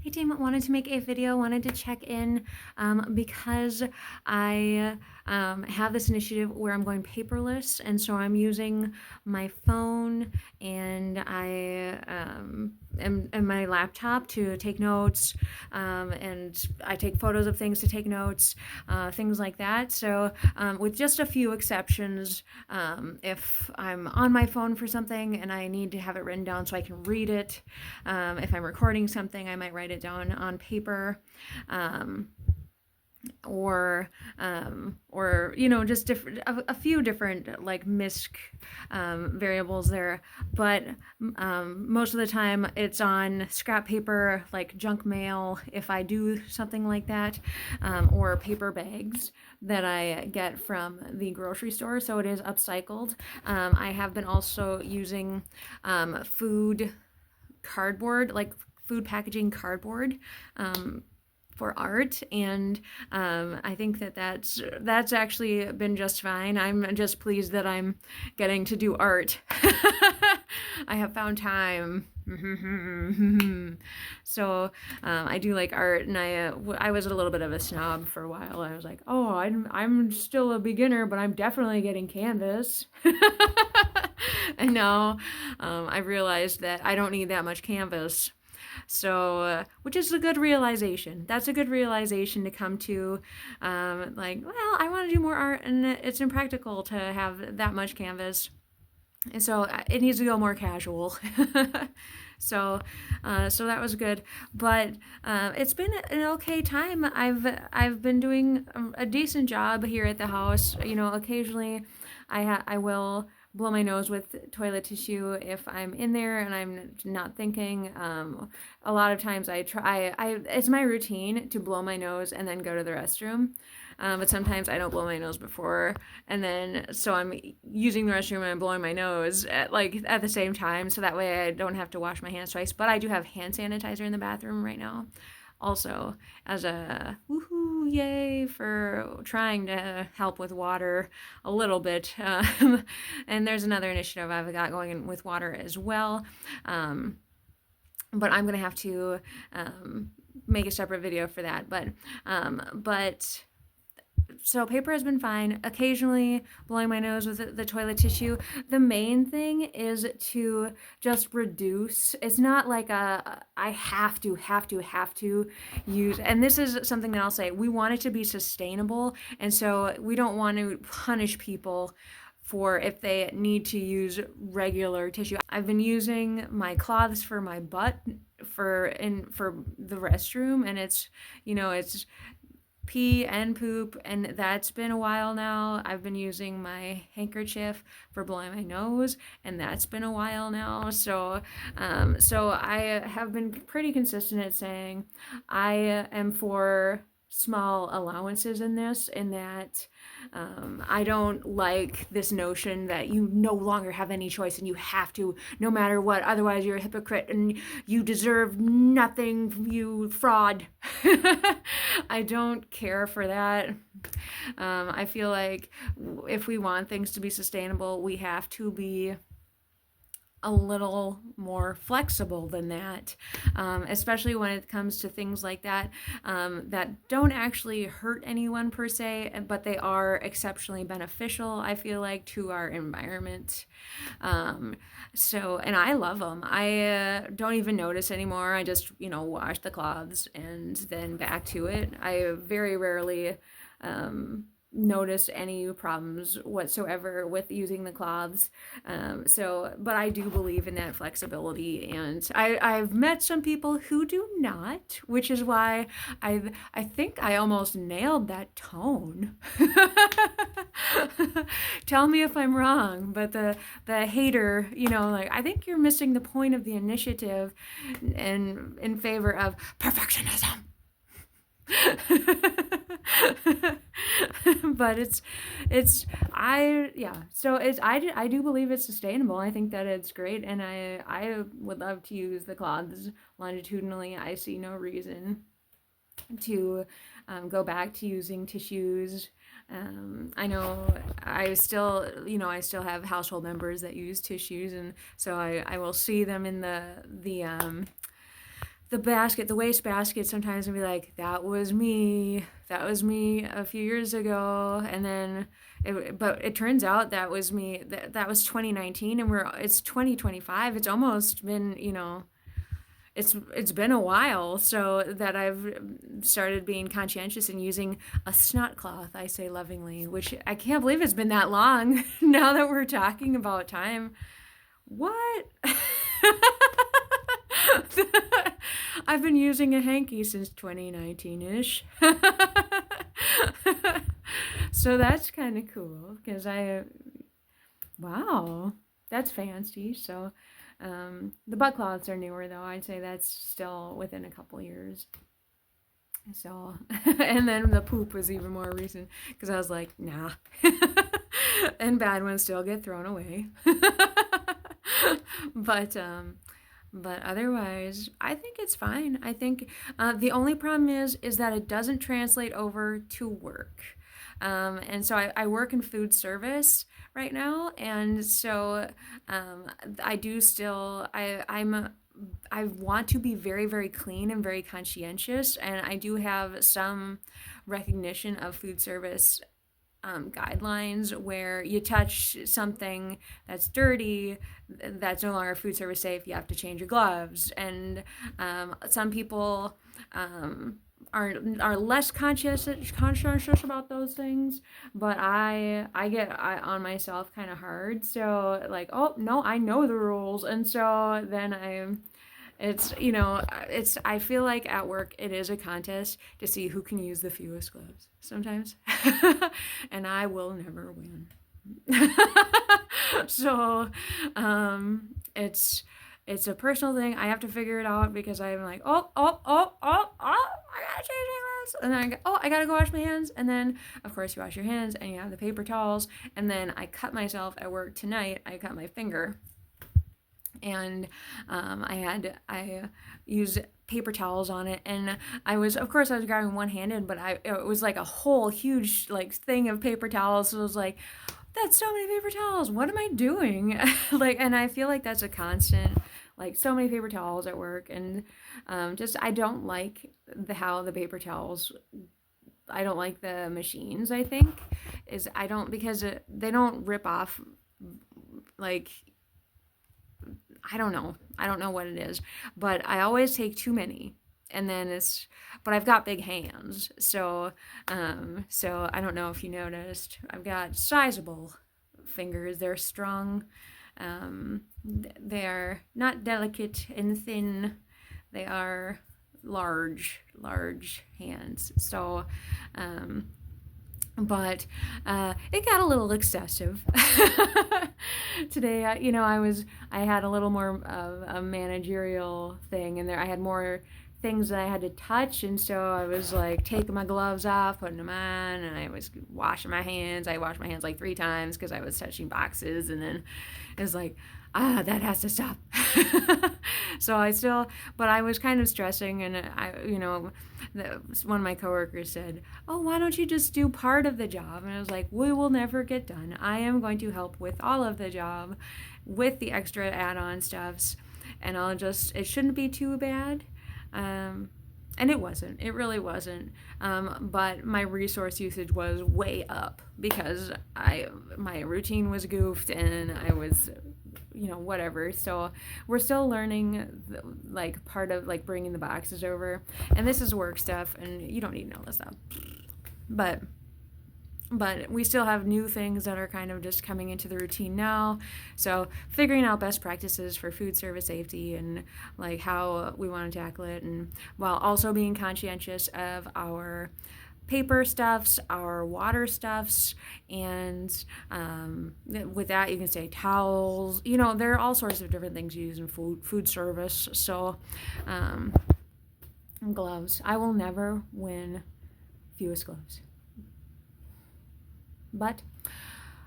Hey team, wanted to make a video, wanted to check in because I have this initiative where I'm going paperless, and so I'm using my phone and and my laptop to take notes, and I take photos of things to take notes, things like that. So with just a few exceptions, if I'm on my phone for something and I need to have it written down so I can read it, if I'm recording something, I might write it down on paper, um, or just different a few different like misc variables there. But most of the time it's on scrap paper, like junk mail if I do something like that, or paper bags that I get from the grocery store, so it is upcycled. I have been also using food cardboard, like food packaging cardboard, for art, and I think that that's actually been just fine. I'm just pleased that I'm getting to do art. I have found time. So I do like art, and I was a little bit of a snob for a while. I was like, oh, I'm still a beginner, but I'm definitely getting canvas. And now I realized that I don't need that much canvas. So, which is a good realization. That's a good realization to come to. Like, well, I want to do more art, and it's impractical to have that much canvas. And so it needs to go more casual. So, so that was good, but it's been an okay time. I've been doing a decent job here at the house. You know, occasionally, I will blow my nose with toilet tissue if I'm in there and I'm not thinking. A lot of times it's my routine to blow my nose and then go to the restroom. But sometimes I don't blow my nose before, and then so I'm using the restroom and I'm blowing my nose at the same time, so that way I don't have to wash my hands twice. But I do have hand sanitizer in the bathroom right now, also, as a woohoo, yay for trying to help with water a little bit. And there's another initiative I've got going with water as well, but I'm gonna have to make a separate video for that. But so paper has been fine. Occasionally blowing my nose with the toilet tissue. The main thing is to just reduce. It's not like I have to use, and this is something that I'll say, we want it to be sustainable, and so we don't want to punish people for if they need to use regular tissue. I've been using my cloths for my butt for the restroom, and it's pee and poop, and that's been a while now. I've been using my handkerchief for blowing my nose, and that's been a while now. So I have been pretty consistent at saying I am for small allowances in this, in that I don't like this notion that you no longer have any choice and you have to, no matter what, otherwise you're a hypocrite and you deserve nothing, you fraud. I don't care for that. I feel like if we want things to be sustainable, we have to be a little more flexible than that, especially when it comes to things like that, that don't actually hurt anyone per se, but they are exceptionally beneficial, I feel like, to our environment. And I love them. I don't even notice anymore. I just, wash the cloths and then back to it. I very rarely noticed any problems whatsoever with using the cloths. But I do believe in that flexibility, and I've met some people who do not, which is why I think I almost nailed that tone. Tell me if I'm wrong, but the hater, I think you're missing the point of the initiative, and in favor of perfectionism. But I do believe it's sustainable. I think that it's great, and I would love to use the cloths longitudinally. I see no reason to go back to using tissues. I know I still have household members that use tissues, and so I will see them in the the waste basket sometimes and be like, that was me a few years ago. And then but it turns out that was me, that was 2019, and it's 2025. It's almost been, it's been a while, so that I've started being conscientious and using a snot cloth, I say lovingly, which I can't believe it's been that long now that we're talking about time. What? I've been using a hanky since 2019-ish. So that's kind of cool because wow, that's fancy. So the butt cloths are newer though. I'd say that's still within a couple years. So, and then the poop was even more recent because I was like, nah. And bad ones still get thrown away. But otherwise, I think it's fine. I think the only problem is that it doesn't translate over to work. And so I work in food service right now, and so I do still I want to be very, very clean and very conscientious, and I do have some recognition of food service guidelines where you touch something that's dirty, that's no longer food service safe, you have to change your gloves. And some people are less conscious about those things, but I get on myself kind of hard. So like, oh no, I know the rules, and so then I feel like at work it is a contest to see who can use the fewest gloves sometimes. And I will never win. So it's a personal thing. I have to figure it out because I'm like, oh, I gotta change my gloves. And then I gotta go wash my hands. And then, of course, you wash your hands and you have the paper towels. And then I cut myself at work tonight. I cut my finger. And I used paper towels on it, and I was grabbing one-handed, but it was like a whole huge like thing of paper towels. So I was like, that's so many paper towels. What am I doing? Like, and I feel like that's a constant, like so many paper towels at work, and just I don't like how the paper towels. I don't like the machines. I think because they don't rip off like. I don't know what it is, but I always take too many, and then but I've got big hands, so I don't know if you noticed, I've got sizable fingers. They're strong. They're not delicate and thin. They are large hands. So, but it got a little excessive today. I had a little more of a managerial thing, and I had more things that I had to touch, and so I was like taking my gloves off, putting them on, and I was washing my hands. I washed my hands like 3 times because I was touching boxes, and then it was like, that has to stop. So but I was kind of stressing, and one of my coworkers said, oh, why don't you just do part of the job? And I was like, we will never get done. I am going to help with all of the job, with the extra add-on stuffs, and it shouldn't be too bad. And it really wasn't. But my resource usage was way up because my routine was goofed, and I was, whatever. So we're still learning, like, part of, like, bringing the boxes over. And this is work stuff, and you don't need to know this stuff. But we still have new things that are kind of just coming into the routine now. So figuring out best practices for food service safety and like how we want to tackle it, and while also being conscientious of our paper stuffs, our water stuffs, and with that you can say towels. There are all sorts of different things you use in food service. So gloves. I will never win fewest gloves. But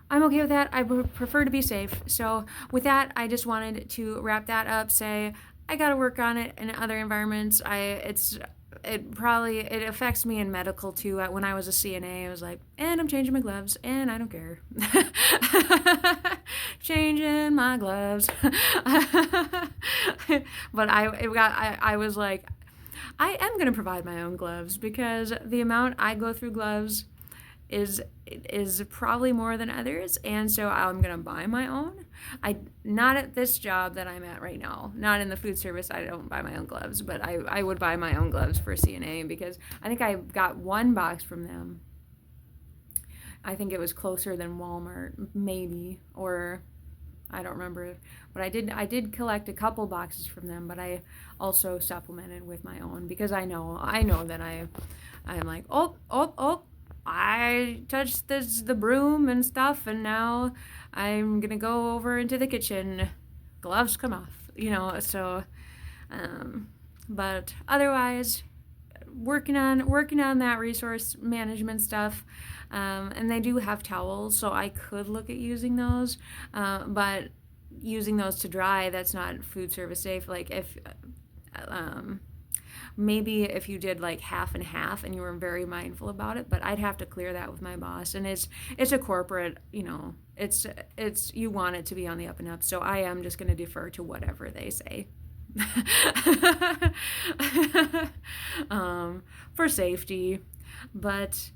I'm okay with that. I prefer to be safe. So with that, I just wanted to wrap that up, say I got to work on it in other environments. it affects me in medical too. When I was a CNA, I was like, and I'm changing my gloves, and I don't care. Changing my gloves. But I was like, I am gonna provide my own gloves because the amount I go through gloves is probably more than others, and so I'm gonna buy my own. I not at this job that I'm at right now, not in the food service. I don't buy my own gloves, but I would buy my own gloves for CNA because I think I got one box from them. I think it was closer than Walmart, maybe, or I don't remember, but I did collect a couple boxes from them, but I also supplemented with my own because I know that I'm like, oh, I touched the broom and stuff, and now I'm gonna go over into the kitchen. Gloves come off, so but otherwise working on that resource management stuff, and they do have towels, so I could look at using those, but using those to dry, that's not food service safe. Like if maybe if you did like half and half and you were very mindful about it, but I'd have to clear that with my boss, and it's a corporate, it's you want it to be on the up and up, so I am just going to defer to whatever they say. For safety, but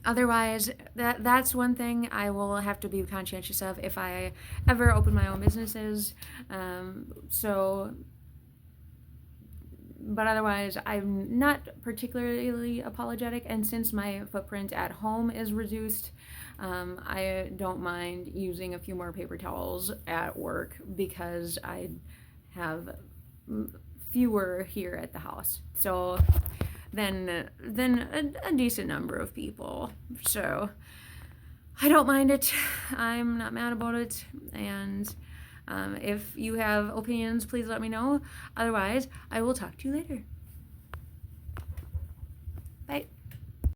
otherwise that's one thing I will have to be conscientious of if I ever open my own businesses. But otherwise I'm not particularly apologetic, and since my footprint at home is reduced, I don't mind using a few more paper towels at work because I have fewer here at the house, so than a decent number of people. So I don't mind it. I'm not mad about it, and if you have opinions, please let me know. Otherwise, I will talk to you later.